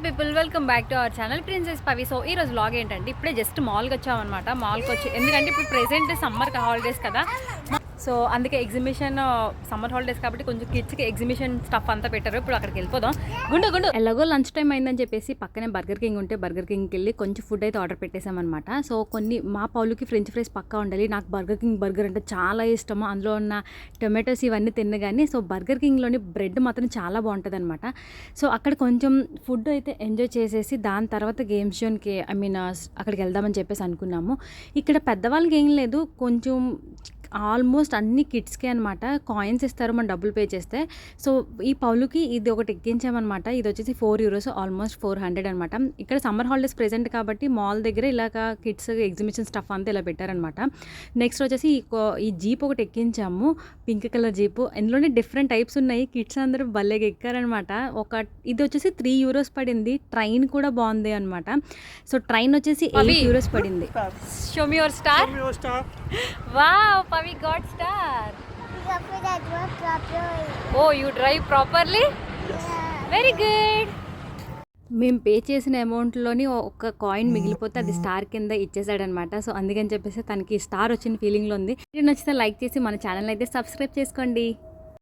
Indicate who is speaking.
Speaker 1: People welcome back to our channel princess Pavi. So ఈ రోజు vlog ఏంటంటే ఇప్పుడే జస్ట్ మాల్కి వచ్చామన్నమాట. మాల్కి వచ్చి ఎందుకంటే ఇప్పుడు ప్రెసెంట్ సమ్మర్ హాలిడేస్ కదా, సో అందుకే ఎగ్జిబిషన్ సమ్మర్ హాలిడేస్ కాబట్టి కొంచెం కిడ్స్కి ఎగ్జిబిషన్ స్టఫ్ అంతా పెట్టారు. ఇప్పుడు అక్కడికి వెళ్ళిపోదాం. గుండు ఎలాగో లంచ్ టైం అయిందని చెప్పేసి పక్కనే బర్గర్ కింగ్ ఉంటే బర్గర్ కింగ్కి వెళ్ళి కొంచెం ఫుడ్ అయితే ఆర్డర్ పెట్టేసామన్నమాట. సో కొన్ని మా పౌలుకి ఫ్రెంచ్ ఫ్రైస్ పక్కా ఉండాలి. నాకు బర్గర్ కింగ్ బర్గర్ అంటే చాలా ఇష్టము. అందులో ఉన్న టొమాటోస్ ఇవన్నీ తిన్నగాని. సో బర్గర్ కింగ్లోని బ్రెడ్ మాత్రం చాలా బాగుంటుంది అనమాట. సో అక్కడ కొంచెం ఫుడ్ అయితే ఎంజాయ్ చేసేసి దాని తర్వాత గేమ్స్ జోన్కి అక్కడికి వెళ్దామని చెప్పేసి అనుకున్నాము. ఇక్కడ పెద్దవాళ్ళకి ఏం లేదు, కొంచెం ఆల్మోస్ట్ అన్ని కిడ్స్కే అనమాట. కాయిన్స్ ఇస్తారు మనం డబ్బులు పే చేస్తే. సో ఈ పౌలుకి ఇది ఒకటి ఎక్కించామన్నమాట. ఇది వచ్చేసి €4, ఆల్మోస్ట్ 400 అనమాట. ఇక్కడ సమ్మర్ హాలిడేస్ ప్రెజెంట్ కాబట్టి మాల్ దగ్గర ఇలాగ కిడ్స్ ఎగ్జిబిషన్ స్టఫ్ అంతా ఇలా పెట్టారనమాట. నెక్స్ట్ వచ్చేసి ఈ జీప్ ఒకటి ఎక్కించాము, పింక్ కలర్ జీపు. ఇందులోనే డిఫరెంట్ టైప్స్ ఉన్నాయి. కిడ్స్ అందరూ భలేగా ఎక్కారనమాట. ఇది వచ్చేసి €3 పడింది. ట్రైన్ కూడా బాగుంది అనమాట. సో ట్రైన్ వచ్చేసి €8 పడింది. Show me your star. Wow, Pavi got star. Oh, you drive properly? Very good. మేము పే చేసిన అమౌంట్లోని ఒక కాయిన్ మిగిలిపోతే అది స్టార్ కింద ఇచ్చేసాడనమాట. సో అందుకని చెప్పేసి తనకి స్టార్ వచ్చిన ఫీలింగ్లో ఉంది. నచ్చితే లైక్ చేసి మన ఛానల్ అయితే సబ్స్క్రైబ్ చేసుకోండి.